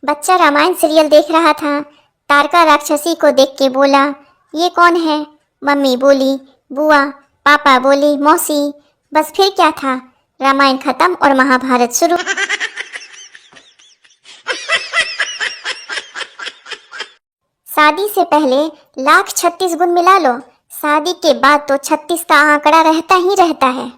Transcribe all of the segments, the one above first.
बच्चा रामायण सीरियल देख रहा था। तारका राक्षसी को देख के बोला, ये कौन है? मम्मी बोली बुआ, पापा बोली मौसी। बस फिर क्या था, रामायण खत्म और महाभारत शुरू। शादी से पहले लाख 36 गुण मिला लो, शादी के बाद तो 36 का आंकड़ा रहता ही रहता है।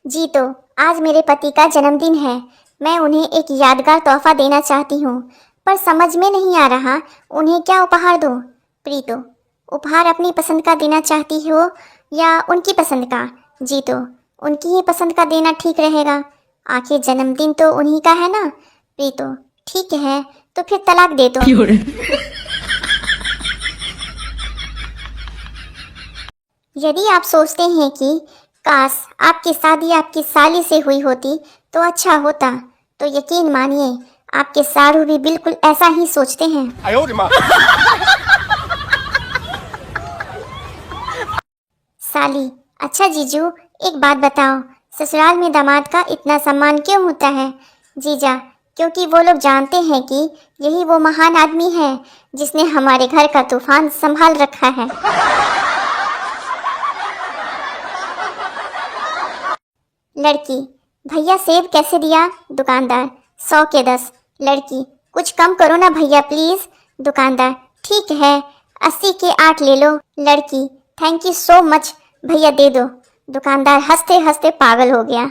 जी तो आज मेरे पति का जन्मदिन है। मैं उन्हें एक यादगार तोहफा देना चाहती हूँ, पर समझ में नहीं आ रहा उन्हें क्या उपहार दूँ। प्रीतो, उपहार अपनी पसंद का देना चाहती हो या उनकी पसंद का? जी तो उनकी ही पसंद का देना ठीक रहेगा, आखिर जन्मदिन तो उन्हीं का है ना। प्रीतो, ठीक है तो फिर तलाक दे दो। यदि आप सोचते हैं कि काश आपकी शादी आपकी साली से हुई होती तो अच्छा होता, तो यकीन मानिए आपके साढ़ू भी बिल्कुल ऐसा ही सोचते हैं। साली, अच्छा जीजू एक बात बताओ, ससुराल में दामाद का इतना सम्मान क्यों होता है? जीजा, क्योंकि वो लोग जानते हैं कि यही वो महान आदमी है जिसने हमारे घर का तूफान संभाल रखा है। लड़की, भैया सेब कैसे दिया? दुकानदार, 100 के 10। लड़की, कुछ कम करो ना भैया प्लीज। दुकानदार, ठीक है 80 के 8 ले लो। लड़की, थैंक यू सो मच भैया दे दो। दुकानदार हंसते हंसते पागल हो गया।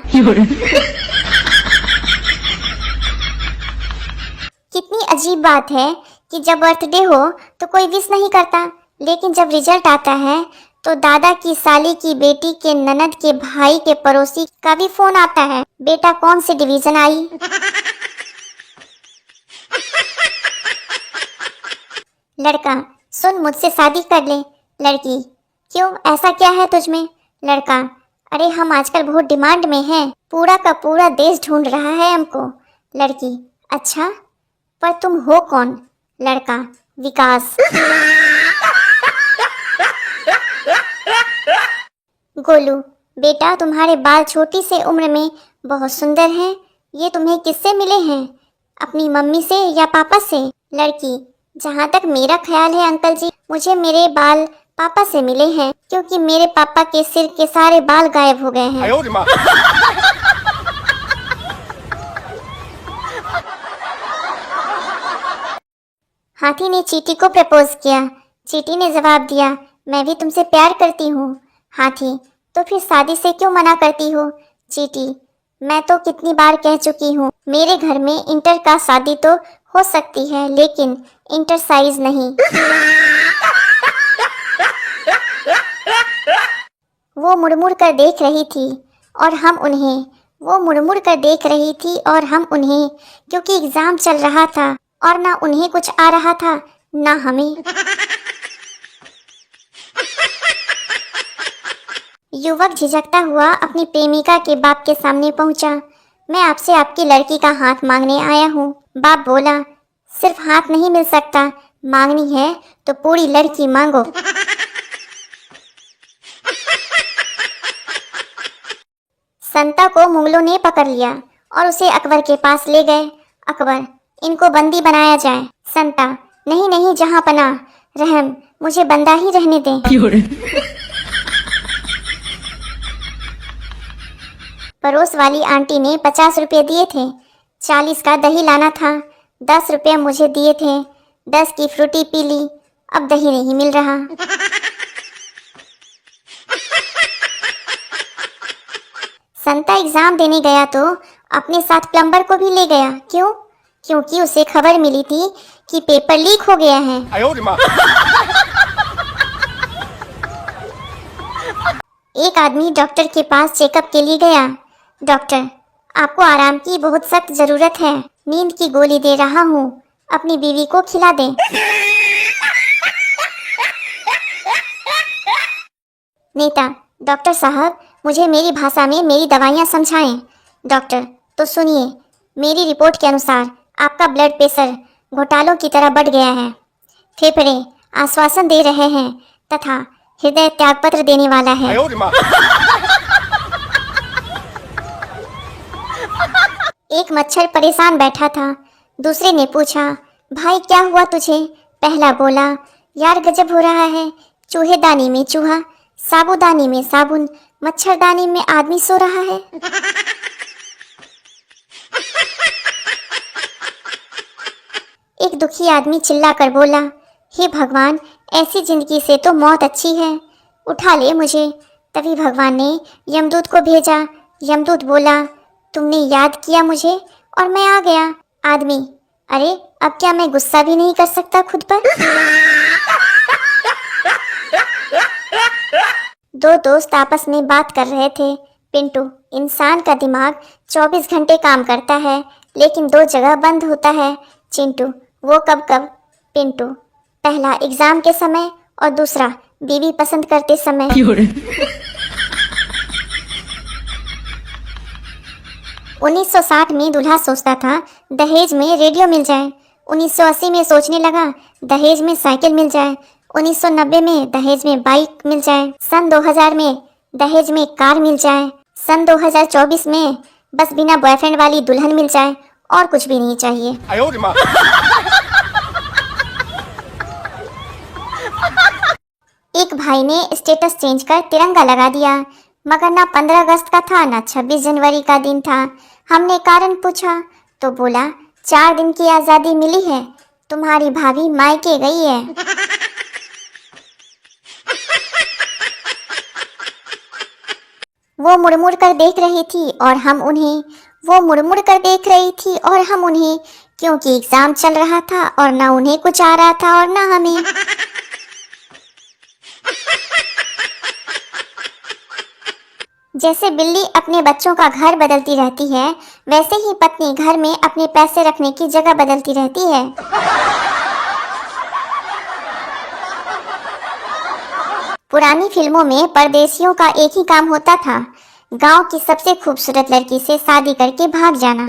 कितनी अजीब बात है कि जब बर्थडे हो तो कोई विश नहीं करता, लेकिन जब रिजल्ट आता है तो दादा की साली की बेटी के ननद के भाई के पड़ोसी का भी फोन आता है, बेटा कौन सी डिवीजन आई। लड़का, सुन मुझसे शादी कर ले। लड़की, क्यों ऐसा क्या है तुझमें? लड़का, अरे हम आजकल बहुत डिमांड में हैं, पूरा का पूरा देश ढूंढ रहा है हमको। लड़की, अच्छा पर तुम हो कौन? लड़का, विकास। गोलू, बेटा तुम्हारे बाल छोटी से उम्र में बहुत सुंदर हैं, ये तुम्हें किससे मिले हैं? अपनी मम्मी से या पापा से? लड़की, जहाँ तक मेरा ख्याल है अंकल जी, मुझे मेरे बाल पापा से मिले हैं, क्योंकि मेरे पापा के सिर के सारे बाल गायब हो गए हैं। हाथी ने चींटी को प्रपोज किया। चींटी ने जवाब दिया, मैं भी तुमसे प्यार करती हूँ। हाथी, तो फिर शादी से क्यों मना करती हो? चींटी, मैं तो कितनी बार कह चुकी हूँ, मेरे घर में इंटर का शादी तो हो सकती है लेकिन इंटर साइज नहीं। वो मुड़मुड़ कर देख रही थी और हम उन्हें, वो मुड़मुड़ कर देख रही थी और हम उन्हें, क्योंकि एग्जाम चल रहा था और ना उन्हें कुछ आ रहा था ना हमें। युवक झिझकता हुआ अपनी प्रेमिका के बाप के सामने पहुंचा। मैं आपसे आपकी लड़की का हाथ मांगने आया हूं। बाप बोला, सिर्फ हाथ नहीं मिल सकता, मांगनी है तो पूरी लड़की मांगो। संता को मुगलों ने पकड़ लिया और उसे अकबर के पास ले गए। अकबर, इनको बंदी बनाया जाए। संता, नहीं नहीं जहां पनाह, रहम, मुझे बंदा ही रहने दें। पड़ोस वाली आंटी ने 50 रुपये दिए थे, 40 का दही लाना था, 10 रुपये मुझे दिए थे, 10 की फ्रूटी पी ली, अब दही नहीं मिल रहा। संता एग्जाम देने गया तो अपने साथ प्लम्बर को भी ले गया। क्यों? क्योंकि उसे खबर मिली थी कि पेपर लीक हो गया है। एक आदमी डॉक्टर के पास चेकअप के लिए गया। डॉक्टर, आपको आराम की बहुत सख्त जरूरत है, नींद की गोली दे रहा हूँ, अपनी बीवी को खिला दें। नेता, डॉक्टर साहब मुझे मेरी भाषा में मेरी दवाइयाँ समझाएं। डॉक्टर, तो सुनिए, मेरी रिपोर्ट के अनुसार आपका ब्लड प्रेशर घोटालों की तरह बढ़ गया है। फेफड़े आश्वासन दे रहे हैं तथा हृदय त्यागपत्र देने वाला है। एक मच्छर परेशान बैठा था। दूसरे ने पूछा, भाई क्या हुआ तुझे? पहला बोला, यार गजब हो रहा है, चूहेदानी में चूहा, साबुदानी में साबुन, मच्छरदानी में आदमी सो रहा है। एक दुखी आदमी चिल्लाकर बोला, हे भगवान, ऐसी जिंदगी से तो मौत अच्छी है, उठा ले मुझे। तभी भगवान ने यमदूत को भेजा। यमदूत बोला, तुमने याद किया मुझे और मैं आ गया। आदमी, अरे अब क्या मैं गुस्सा भी नहीं कर सकता खुद पर? दो दोस्त आपस में बात कर रहे थे। पिंटू, इंसान का दिमाग 24 घंटे काम करता है, लेकिन दो जगह बंद होता है। चिंटू, वो कब कब? पिंटू, पहला एग्जाम के समय और दूसरा बीवी पसंद करते समय। 1960 में दूल्हा सोचता था दहेज में रेडियो मिल जाए। 1980 में सोचने लगा दहेज में साइकिल मिल जाए। 1990 में दहेज में बाइक मिल जाए। सन 2000 में दहेज में कार मिल जाए। सन 2024 में बस बिना बॉयफ्रेंड वाली दुल्हन मिल जाए और कुछ भी नहीं चाहिए। एक भाई ने स्टेटस चेंज कर तिरंगा लगा दिया, मगर ना 15 अगस्त का था ना 26 जनवरी का दिन था। हमने कारण पूछा तो बोला, 4 दिन की आज़ादी मिली है, तुम्हारी भाभी मायके गई है। वो मुड़मुड़ कर देख रही थी और हम उन्हें, वो मुड़मुड़ कर देख रही थी और हम उन्हें, क्योंकि एग्जाम चल रहा था और ना उन्हें कुछ आ रहा था और ना हमें। जैसे बिल्ली अपने बच्चों का घर बदलती रहती है, वैसे ही पत्नी घर में अपने पैसे रखने की जगह बदलती रहती है। पुरानी फिल्मों में परदेशियों का एक ही काम होता था, गांव की सबसे खूबसूरत लड़की से शादी करके भाग जाना।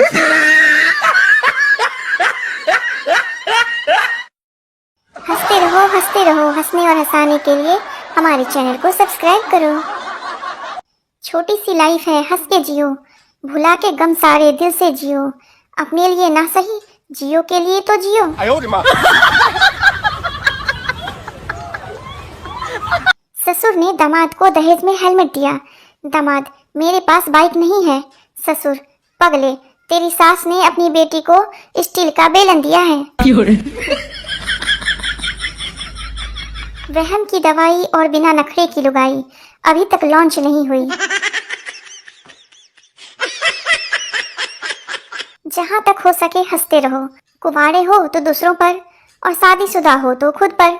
हंसते रहो, हंसने और हंसाने के लिए हमारे चैनल को सब्सक्राइब करो। छोटी सी लाइफ है, हंस के जियो, भुला के गम सारे दिल से जियो, अपने लिए ना सही, जियो के लिए तो जियो। ससुर ने दामाद को दहेज में हेलमेट दिया। दामाद, मेरे पास बाइक नहीं है। ससुर, पगले, तेरी सास ने अपनी बेटी को स्टील का बेलन दिया है। वहम की दवाई और बिना नखरे की लुगाई अभी तक लॉन्च नहीं हुई। जहां तक हो सके हंसते रहो, कुंवारे हो तो दूसरों पर और शादीशुदा हो तो खुद पर।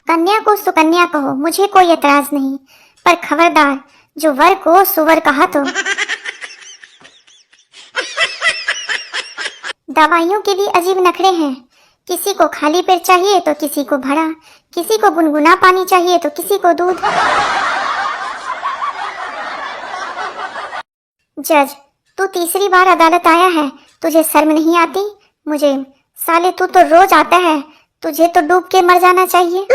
कन्या को सुकन्या कहो, मुझे कोई एतराज नहीं, पर खबरदार जो वर को सुवर कहा तो। दवाइयों के भी अजीब नखरे हैं, किसी को खाली पेट चाहिए तो किसी को भरा, किसी को गुनगुना पानी चाहिए तो किसी को दूध। जज, तू तीसरी बार अदालत आया है, तुझे शर्म नहीं आती? मुझे, साले तू तो रोज आता है, तुझे तो डूब के मर जाना चाहिए।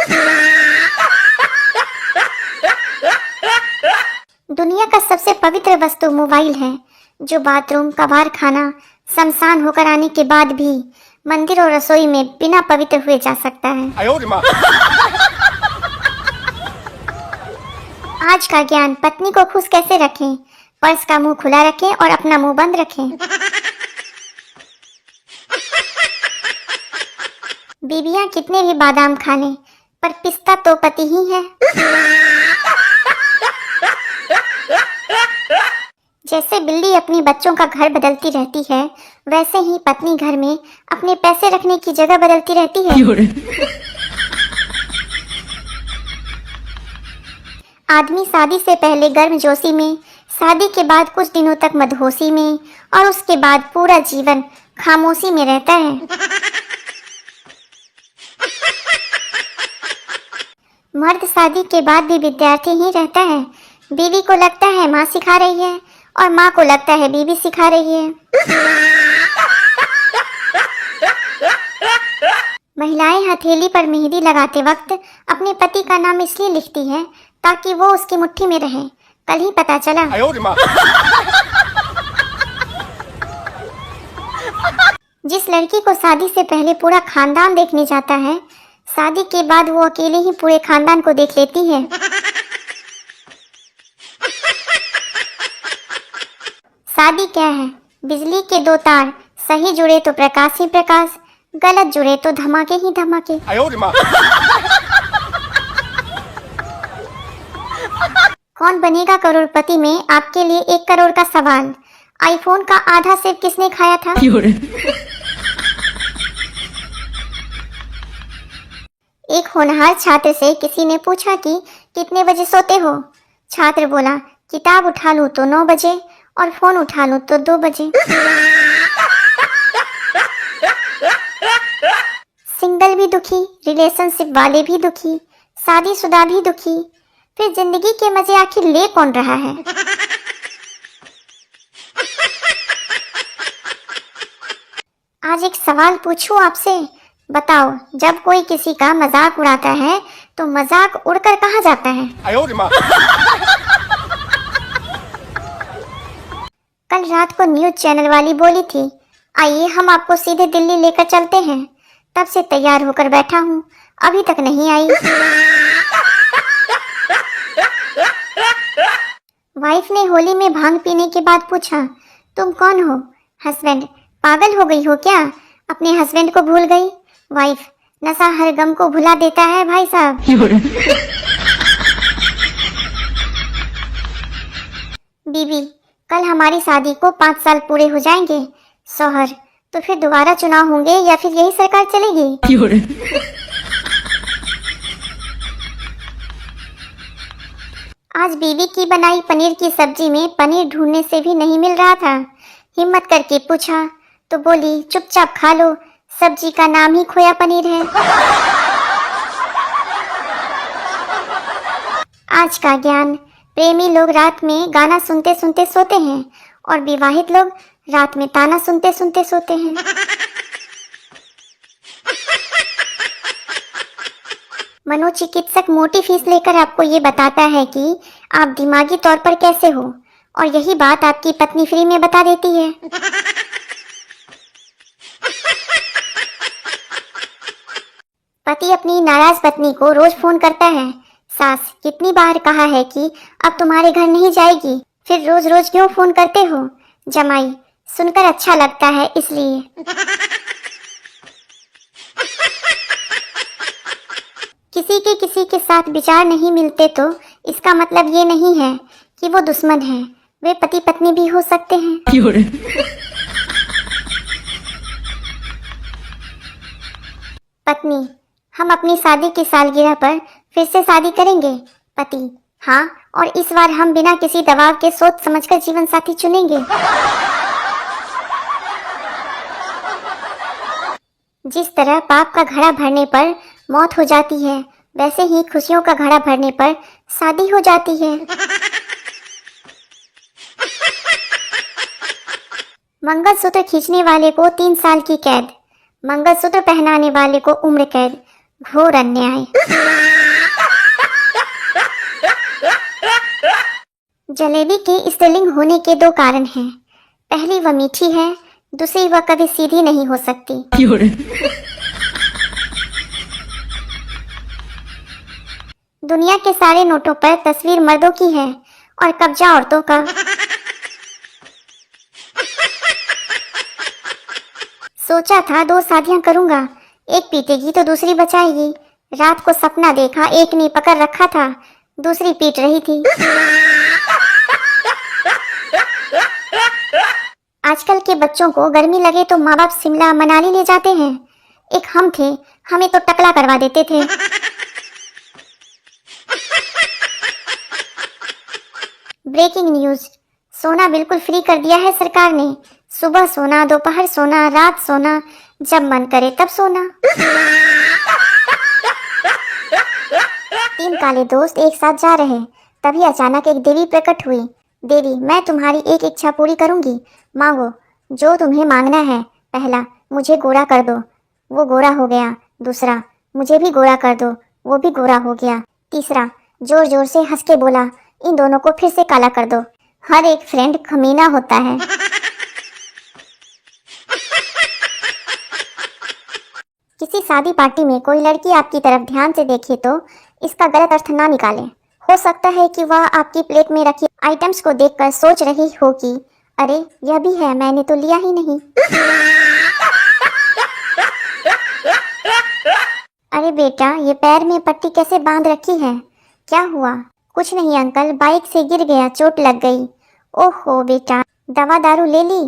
दुनिया का सबसे पवित्र वस्तु मोबाइल है, जो बाथरूम, कबाड़ खाना, शमशान होकर आने के बाद भी मंदिर और रसोई में बिना पवित्र हुए जा सकता है। आज का ज्ञान, पत्नी को खुश कैसे रखें, पर्स का मुंह खुला रखें और अपना मुंह बंद रखें। बीबियां कितने भी बादाम खा लें, पर पिस्ता तो पति ही है। जैसे बिल्ली अपनी बच्चों का घर बदलती रहती है, वैसे ही पत्नी घर में अपने पैसे रखने की जगह बदलती रहती है। आदमी शादी से पहले गर्मजोशी में, शादी के बाद कुछ दिनों तक मदहोशी में और उसके बाद पूरा जीवन खामोशी में रहता है। मर्द शादी के बाद भी विद्यार्थी ही रहता है। बीवी को लगता है माँ सिखा रही है और माँ को लगता है बीवी सिखा रही है। महिलाएं हथेली पर मेहंदी लगाते वक्त अपने पति का नाम इसलिए लिखती है ताकि वो उसकी मुट्ठी में रहे, कल ही पता चला। जिस लड़की को शादी से पहले पूरा खानदान देखने जाता है, शादी के बाद वो अकेले ही पूरे खानदान को देख लेती है। शादी क्या है? बिजली के दो तार, सही जुड़े तो प्रकाश ही प्रकाश, गलत जुड़े तो धमाके ही धमाके। कौन बनेगा करोड़पति में आपके लिए 1 करोड़ का सवाल। आईफोन का आधा सेब किसने खाया था? एक होनहार छात्र से किसी ने पूछा कि कितने बजे सोते हो? छात्र बोला, किताब उठा लूं तो 9 बजे और फोन उठा लूं तो 2 बजे। सिंगल भी दुखी, रिलेशनशिप वाले भी दुखी, शादीशुदा भी दुखी, फिर जिंदगी के मजे आखिर ले कौन रहा है? आज एक सवाल पूछूं आपसे, बताओ, जब कोई किसी का मजाक उड़ाता है तो मजाक उड़कर कहाँ जाता है? कल रात को न्यूज चैनल वाली बोली थी, आइए हम आपको सीधे दिल्ली लेकर चलते हैं। तब से तैयार होकर बैठा हूँ, अभी तक नहीं आई। वाइफ ने होली में भांग पीने के बाद पूछा, तुम कौन हो? हस्बैंड, पागल हो गई हो क्या? अपने हस्बैंड को भूल गई? वाइफ, नशा हर गम को भुला देता है भाई साहब। बीबी, कल हमारी शादी को 5 साल पूरे हो जाएंगे। शौहर, तो फिर दोबारा चुनाव होंगे या फिर यही सरकार चलेगी? आज बीवी की बनाई पनीर की सब्जी में पनीर ढूंढने से भी नहीं मिल रहा था। हिम्मत करके पूछा तो बोली, चुपचाप खा लो, सब्जी का नाम ही खोया पनीर है। आज का ज्ञान, प्रेमी लोग रात में गाना सुनते सुनते सोते हैं और विवाहित लोग रात में ताना सुनते सुनते सोते हैं। मनोचिकित्सक मोटी फीस लेकर आपको ये बताता है कि आप दिमागी तौर पर कैसे हो, और यही बात आपकी पत्नी फ्री में बता देती है। पति अपनी नाराज पत्नी को रोज फोन करता है, सास, कितनी बार कहा है कि अब तुम्हारे घर नहीं जाएगी, फिर रोज रोज क्यों फोन करते हो? जमाई, सुनकर अच्छा लगता है इसलिए। किसी के साथ विचार नहीं मिलते तो इसका मतलब ये नहीं है कि वो दुश्मन है, वे पति पत्नी भी हो सकते हैं। पत्नी, हम अपनी शादी की सालगिरह पर फिर से शादी करेंगे। पति, हाँ, और इस बार हम बिना किसी दबाव के सोच समझकर जीवन साथी चुनेंगे। जिस तरह पाप का घड़ा भरने पर मौत हो जाती है, वैसे ही खुशियों का घड़ा भरने पर शादी हो जाती है। मंगलसूत्र खींचने वाले को 3 साल की कैद, मंगलसूत्र पहनाने वाले को उम्र कैद। घोर अन्याय। जलेबी के स्त्रीलिंग होने के 2 कारण हैं। पहली, वह मीठी है, दूसरी, वह कभी सीधी नहीं हो सकती। दुनिया के सारे नोटों पर तस्वीर मर्दों की है और कब्जा औरतों का। सोचा था 2 शादियां करूंगा, एक पीटेगी तो दूसरी बचाएगी। रात को सपना देखा, एक ने पकड़ रखा था, दूसरी पीट रही थी। आजकल के बच्चों को गर्मी लगे तो माँ बाप शिमला मनाली ले जाते हैं। एक हम थे, हमें तो टकला करवा देते थे। ब्रेकिंग न्यूज, सोना बिल्कुल फ्री कर दिया है सरकार ने। सुबह सोना, दोपहर सोना, रात सोना, जब मन करे तब सोना। 3 काले दोस्त एक साथ जा रहे, तभी अचानक एक देवी प्रकट हुई। देवी, मैं तुम्हारी एक इच्छा पूरी करूंगी, मांगो जो तुम्हें मांगना है। पहला, मुझे गोरा कर दो, वो गोरा हो गया। दूसरा, मुझे भी गोरा कर दो, वो भी गोरा हो गया। तीसरा, जोर जोर से हंस के बोला, इन दोनों को फिर से काला कर दो। हर एक फ्रेंड कमीना होता है। किसी शादी पार्टी में कोई लड़की आपकी तरफ ध्यान से देखे तो इसका गलत अर्थ ना निकाले। हो सकता है कि वह आपकी प्लेट में रखी आइटम्स को देखकर सोच रही हो कि अरे यह भी है, मैंने तो लिया ही नहीं। अरे बेटा, ये पैर में पट्टी कैसे बांध रखी है? क्या हुआ? कुछ नहीं अंकल, बाइक से गिर गया, चोट लग गई। ओहो बेटा, दवा दारू ले ली?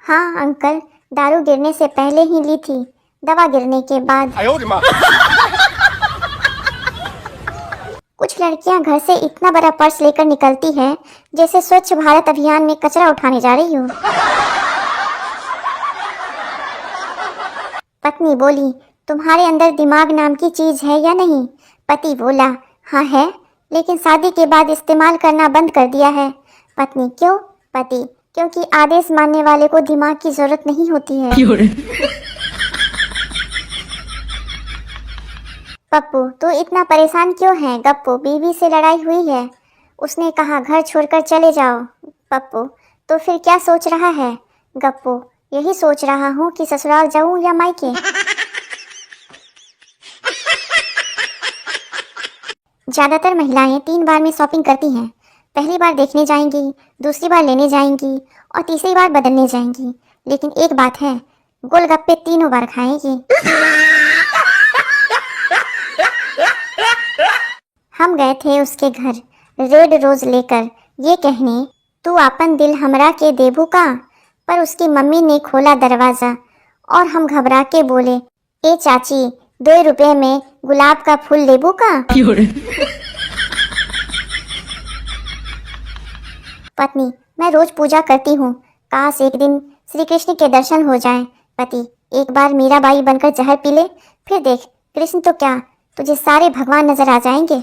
हाँ अंकल, दारू गिरने से पहले ही ली थी, दवा गिरने के बाद। कुछ लड़कियां घर से इतना बड़ा पर्स लेकर निकलती है जैसे स्वच्छ भारत अभियान में कचरा उठाने जा रही हो। पत्नी बोली, तुम्हारे अंदर दिमाग नाम की चीज है या नहीं? पति बोला, हाँ है, लेकिन शादी के बाद इस्तेमाल करना बंद कर दिया है। पत्नी, क्यों? पति, क्योंकि आदेश मानने वाले को दिमाग की जरूरत नहीं होती है। पप्पू, तू इतना परेशान क्यों है? गप्पू, बीवी से लड़ाई हुई है, उसने कहा घर छोड़कर चले जाओ। पप्पू, तो फिर क्या सोच रहा है? गप्पू, यही सोच रहा हूँ कि ससुराल जाऊं या मायके। ज्यादातर महिलाएं 3 बार में शॉपिंग करती हैं। पहली बार देखने जाएंगी, दूसरी बार लेने जाएंगी और तीसरी बार बदलने जाएंगी। लेकिन एक बात है, गोलगप्पे 3 बार खाएंगी। हम गए थे उसके घर रेड रोज लेकर, ये कहने तू अपन दिल हमरा के देबू का। पर उसकी मम्मी ने खोला दरवाजा और हम घबरा के बोले, ए चाची, 2 रुपए में गुलाब का फूल लेबू का? पत्नी, मैं रोज पूजा करती हूँ, काश एक दिन श्री कृष्ण के दर्शन हो जाएं। पति, एक बार मीराबाई बनकर जहर पी ले, फिर देख कृष्ण तो क्या, तुझे सारे भगवान नजर आ जाएंगे।